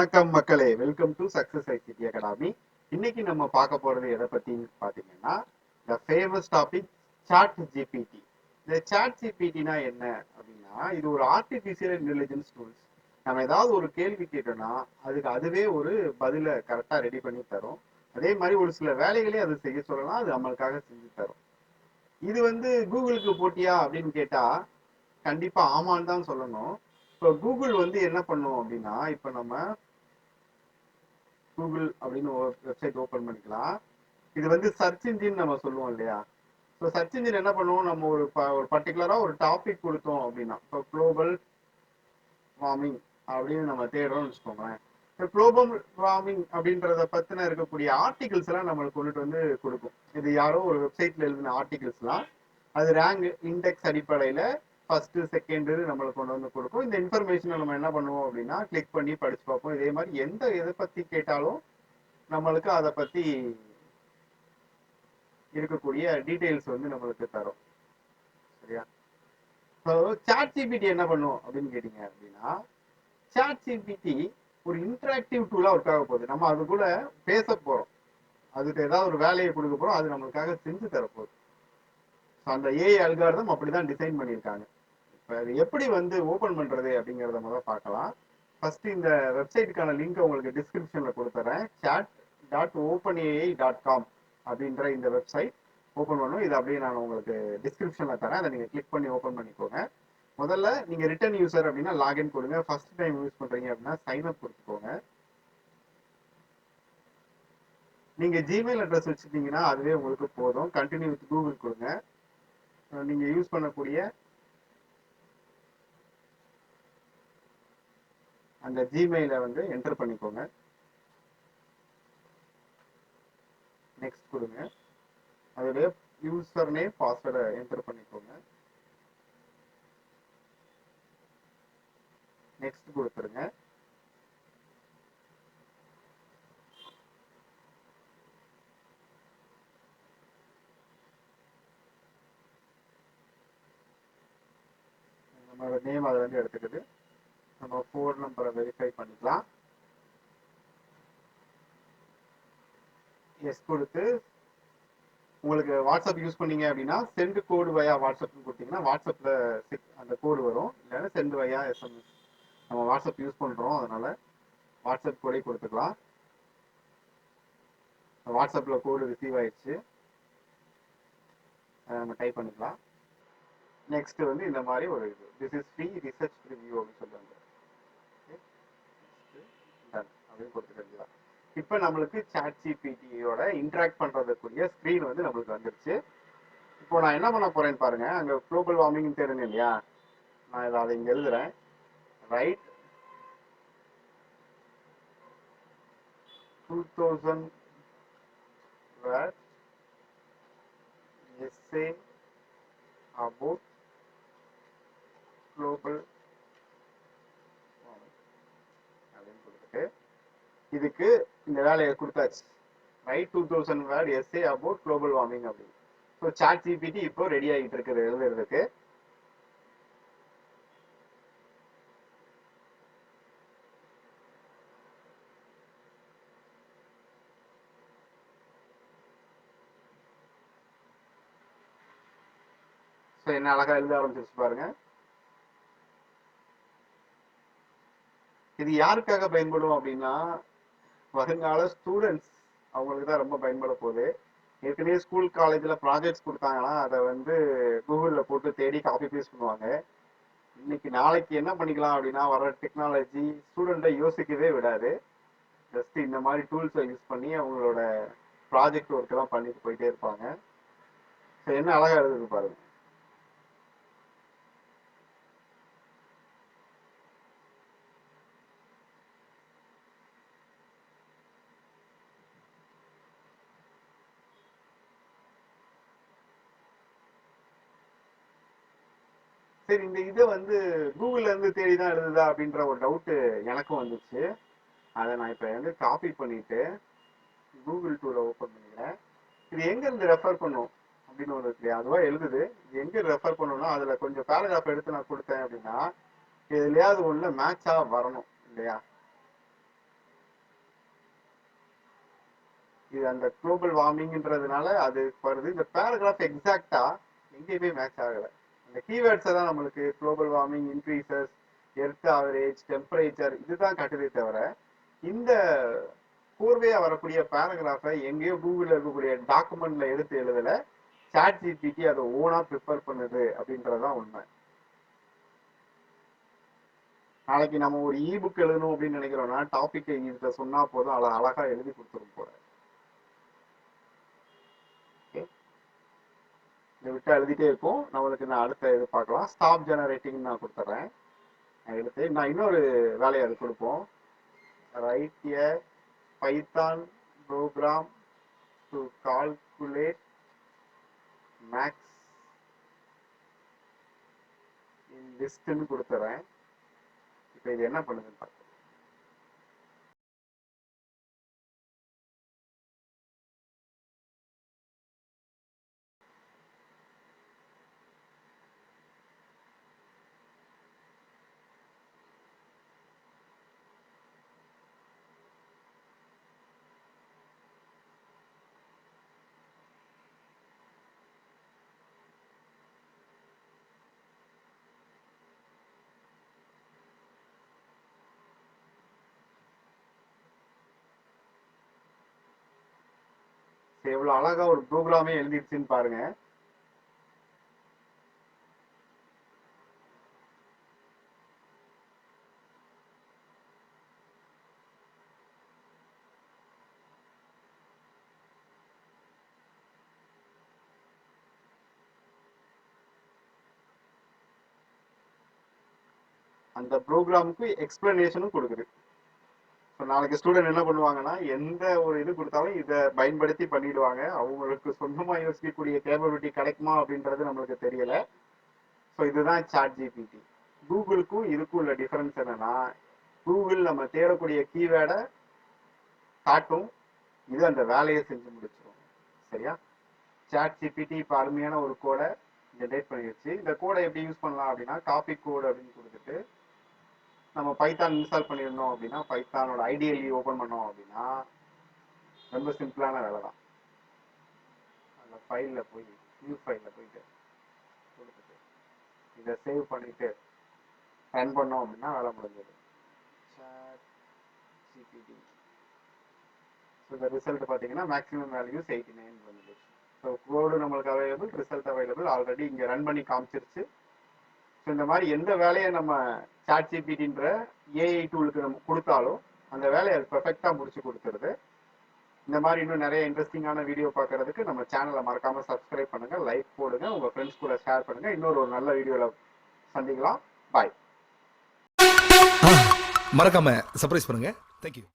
வணக்கம் மக்களே, welcome to success ICT academy. இன்னைக்கு நம்ம பார்க்க போறது எதை பத்தின்னு பாத்தீங்கன்னா, the famous topic chat GPT. இந்த சாட் ஜிபிடினா என்ன அப்படின்னா, இது ஒரு ஆர்டிபிஷியல் இன்டெலிஜென்ஸ் டூல்ஸ். நம்ம ஏதாவது ஒரு கேள்வி கேட்டோம்னா அதுக்கு அதுவே ஒரு பதில கரெக்டா ரெடி பண்ணி தரும். அதே மாதிரி ஒரு சில வேலைகளையும் அது செய்ய சொல்லலாம், அது நம்மளுக்காக செஞ்சு தரும். இது கூகுளுக்கு போட்டியா அப்படின்னு கேட்டா கண்டிப்பா ஆமான்னு தான் சொல்லணும். இப்போ கூகுள் என்ன பண்ணும் அப்படின்னா, இப்போ நம்ம கூகுள் அப்படின்னு ஒரு வெப்சைட் ஓபன் பண்ணிக்கலாம். இது சர்ச் இன்ஜின் நம்ம சொல்லுவோம் இல்லையா? ஸோ சர்ச் இன்ஜின் என்ன பண்ணுவோம், நம்ம ஒரு பர்டிகுலரா ஒரு டாபிக் கொடுத்தோம் அப்படின்னா, இப்போ குளோபல் வார்மிங் அப்படின்னு நம்ம தேடுறோம்னு வச்சுக்கோங்களேன். இப்போ குளோபல் வார்மிங் அப்படின்றத பத்தின இருக்கக்கூடிய ஆர்டிகிள்ஸ் எல்லாம் நம்மளுக்கு கொண்டுட்டு கொடுக்கும். இது யாரோ ஒரு வெப்சைட்ல எழுதின ஆர்டிகிள்ஸ்லாம் அது ரேங்க் இண்டெக்ஸ் அடிப்படையில ஃபர்ஸ்ட் செகண்ட் நம்மளுக்கு கொண்டு கொடுக்கும். இந்த இன்ஃபர்மேஷனை நம்ம என்ன பண்ணுவோம் அப்படின்னா கிளிக் பண்ணி படிச்சு பார்ப்போம். இதே மாதிரி எதை பத்தி கேட்டாலும் நம்மளுக்கு அதை பத்தி இருக்கக்கூடிய டீடைல்ஸ் நம்மளுக்கு தரும். சரியா? சாட் ஜிபிடி என்ன பண்ணும் அப்படின்னு கேட்டீங்க அப்படின்னா, சாட் ஜிபிடி ஒரு இன்டராக்டிவ் டூலா ஒர்க் ஆக போகுது. நம்ம அது கூட பேச போறோம், அதுக்கு ஏதாவது ஒரு வேலையை கொடுக்க போறோம், அது நம்மளுக்காக செஞ்சு தரப்போகுது. அந்த ஏஐ அல்காரிதம் அப்படிதான் டிசைன் பண்ணியிருக்காங்க. இப்போ அது எப்படி ஓபன் பண்றது அப்படிங்கிறத முதல்ல பார்க்கலாம். ஃபர்ஸ்ட் இந்த வெப்சைட்டுக்கான லிங்க் உங்களுக்கு டிஸ்கிரிப்ஷன்ல கொடுத்துறேன். chat.openai.com அப்படின்ற இந்த வெப்சைட் ஓபன் பண்ணும். இது அப்படியே நான் உங்களுக்கு டிஸ்கிரிப்ஷன்ல தரேன், அதை நீங்க கிளிக் பண்ணி ஓபன் பண்ணிக்கோங்க. முதல்ல நீங்க ரிட்டர்ன் யூசர் அப்படின்னா லாகின் கொடுங்க. ஃபர்ஸ்ட் டைம் யூஸ் பண்றீங்க அப்படின்னா சைன் அப் கொடுத்துக்கோங்க. நீங்க ஜிமெயில் அட்ரஸ் வச்சுட்டீங்கன்னா அதுவே உங்களுக்கு போதும். கண்டினியூ வித் கூகுள் கொடுங்க. நீங்க யூஸ் பண்ணக்கூடிய அந்த ஜிமெயிலை என்டர் பண்ணிக்கோங்க. நெக்ஸ்ட் கொடுங்க. அதோடைய யூசர் நேம் பாஸ்வேர்டை என்டர் பண்ணிக்கோங்க. நெக்ஸ்ட் கொடுத்துருங்க. நம்மளோட நேம் அதை எடுத்துக்குது. நம்ம ஃபோன் நம்பரை வெரிஃபை பண்ணிக்கலாம். எஸ் கொடுத்து உங்களுக்கு வாட்ஸ்அப் யூஸ் பண்ணீங்க அப்படின்னா சென்ட் கோடு வயா வாட்ஸ்அப்னு கொடுத்தீங்கன்னா வாட்ஸ்அப்ல அந்த கோடு வரும். இல்லைன்னா சென்ட் வயா எஸ்எம்எஸ். நம்ம வாட்ஸ்அப் யூஸ் பண்றோம், அதனால வாட்ஸ்அப் கோடை கொடுத்துக்கலாம். வாட்ஸ்அப்ல கோடு ரிசீவ் ஆயிடுச்சு, நம்ம டைப் பண்ணிக்கலாம். நெக்ஸ்ட் இந்த மாதிரி ஒரு இது, this is free research review அப்படின்னு சொல்லுவாங்க. அப்படின்னு கொடுத்துருக்கீங்களா? இப்போ நம்மளுக்கு சாட் ஜிபிடியோட இன்டராக்ட் பண்றதுக்குரிய ஸ்கிரீன் நம்மளுக்கு வந்துருச்சு. இப்போ நான் என்ன பண்ண போறேன்னு பாருங்க. அங்க குளோபல் வார்மிங் தெரியும் இல்லையா? நான் அதை இங்க எழுதுறேன். Right 2000 word essay about global warming அப்படின்னு கொடுத்துட்டு இதுக்கு இந்த வேலையை கொடுத்தாச்சு. Right 2000 word essay about global warming அப்படின்னு. ஸோ சாட் ஜிபிடி இப்போ ரெடி ஆகிட்டு இருக்குது எழுதுறதுக்கு. ஸோ என்ன அழகா எழுத ஆரம்பிச்சிருச்சு பாருங்க. இது யாருக்காக பயன்படும் அப்படின்னா, வருங்கால ஸ்டூடெண்ட்ஸ் அவங்களுக்கு தான் ரொம்ப பயன்பட போகுது. ஏற்கனவே ஸ்கூல் காலேஜில் ப்ராஜெக்ட்ஸ் கொடுத்தாங்கன்னா அதை கூகுளில் போட்டு தேடி காப்பி பேஸ்ட் பண்ணுவாங்க. இன்னைக்கு நாளைக்கு என்ன பண்ணிக்கலாம் அப்படின்னா, வர டெக்னாலஜி ஸ்டூடெண்ட்டை யோசிக்கவே விடாது. ஜஸ்ட் இந்த மாதிரி டூல்ஸை யூஸ் பண்ணி அவங்களோட ப்ராஜெக்ட் ஒர்க் எல்லாம் பண்ணிட்டு போயிட்டே இருப்பாங்க. ஸோ என்ன அழகா எழுதுது பாருங்க. சரி, இந்த இதை கூகுள்ல இருந்து தேடி தான் எழுதுதா அப்படின்ற ஒரு டவுட் எனக்கும் வந்துச்சு. அதை நான் இப்போ காப்பி பண்ணிட்டு கூகுள் டூல ஓப்பன் பண்ணிக்கிறேன். இது எங்க இருந்து ரெஃபர் பண்ணும் அப்படின்னு ஒன்று இருக்கு, அதுவா எழுதுது. இது எங்க ரெஃபர் பண்ணணும்னா அதுல கொஞ்சம் பேராகிராஃப் எடுத்து நான் கொடுத்தேன் அப்படின்னா எதுலையாவது ஒண்ணுல மேட்சா வரணும் இல்லையா? இது அந்த குளோபல் வார்மிங்ன்றதுனால அது வருது. இந்த பேராகிராஃப் எக்ஸாக்டா எங்கேயுமே மேட்ச் ஆகல. அந்த கீவேர்ட்ஸை தான் நம்மளுக்கு global warming, increases, earth average, temperature இதுதான் காட்டுதே தவிர இந்த கூர்வையா வரக்கூடிய பேராகிராஃபை எங்கேயோ கூகுளில் இருக்கக்கூடிய டாக்குமெண்ட்ல எடுத்து எழுதல, சாட் ஜிபிடி அதை ஓனா ப்ரிப்பேர் பண்ணுது அப்படின்றதுதான் உண்மை. நாளைக்கு நம்ம ஒரு இ புக் எழுதணும் அப்படின்னு நினைக்கிறோம்னா டாபிக் இதை சொன்னா போதும், அழகா எழுதி கொடுத்துரும் போல. இதை விட்டு எழுதிட்டே இருக்கும். நம்மளுக்கு நான் அடுத்த இது பார்க்கலாம். ஸ்டாப் ஜெனரேட்டிங் நான் கொடுத்துட்றேன். எடுத்து நான் இன்னொரு வேலையை அது கொடுப்போம். Write a Python program to calculate max in லிஸ்ட்னு கொடுத்துறேன். இப்போ இது என்ன பண்ணுதுன்னு பார்க்கலாம். எவ்வளவு அழகா ஒரு ப்ரோக்ராமே எழுதிடுச்சுன்னு பாருங்க. அந்த ப்ரோக்ராமுக்கு எக்ஸ்பிளனேஷனும் கொடுக்குது. நாளைக்கு ஸ்டூடெண்ட் என்ன பண்ணுவாங்கன்னா எந்த ஒரு இது கொடுத்தாலும் இதை பயன்படுத்தி பண்ணிடுவாங்க. அவங்களுக்கு சொந்தமா யோசிக்கக்கூடிய கேபபிலிட்டி கிடைக்குமா அப்படின்றது நம்மளுக்கு தெரியல. ஸோ இதுதான் சாட் ஜிபிடி. கூகுளுக்கும் இதுக்கும் உள்ள டிஃபரன்ஸ் என்னன்னா, கூகுள் நம்ம தேடக்கூடிய கீவேர்டை காட்டும், இது அந்த வேலையை செஞ்சு முடிச்சிடும். சரியா? சாட் ஜிபிடி இப்போ அருமையான ஒரு கோடை ஜென்ரேட் பண்ணிடுச்சு. இந்த கோடை எப்படி யூஸ் பண்ணலாம் அப்படின்னா, காப்பி கோடு அப்படின்னு கொடுத்துட்டு நம்ம பைத்தான் இன்ஸ்டால் பண்ணியிருந்தோம் அப்படின்னா, பைத்தானோட ஐடிஎல்இ ஓப்பன் பண்ணோம் அப்படின்னா ரொம்ப சிம்பிளான வேலை தான். அந்த ஃபைலில் போய் நியூ ஃபைலில் போயிட்டு கொடுத்துட்டு இதை சேவ் பண்ணிட்டு ரன் பண்ணோம் அப்படின்னா வேலை முடிஞ்சது. Chat GPT. ஸோ இந்த ரிசல்ட் பார்த்தீங்கன்னா மேக்ஸிமம் வேல்யூஸ் 89 வந்துடுச்சு. ஸோ கோடு நம்மளுக்கு அவைலபிள், ரிசல்ட் அவைலபிள், ஆல்ரெடி இங்கே ரன் பண்ணி காமிச்சிருச்சு. ஸோ இந்த மாதிரி எந்த வேலையை நம்ம சாட் ஜிபிடின்ற ஏஐ டூலுக்கு நம்ம கொடுத்தாலும் அந்த வேலையை அது பெர்ஃபெக்டாக முடிச்சு கொடுத்துருது. இந்த மாதிரி இன்னும் நிறைய இன்ட்ரெஸ்டிங்கான வீடியோ பார்க்கறதுக்கு நம்ம சேனலை மறக்காம சப்ஸ்கிரைப் பண்ணுங்க, லைக் போடுங்க, உங்க ஃப்ரெண்ட்ஸ் கூட ஷேர் பண்ணுங்க. இன்னொரு ஒரு நல்ல வீடியோவில் சந்திக்கலாம். பாய். மறக்காம சர்ப்ரைஸ் பண்ணுங்க. தேங்க்யூ.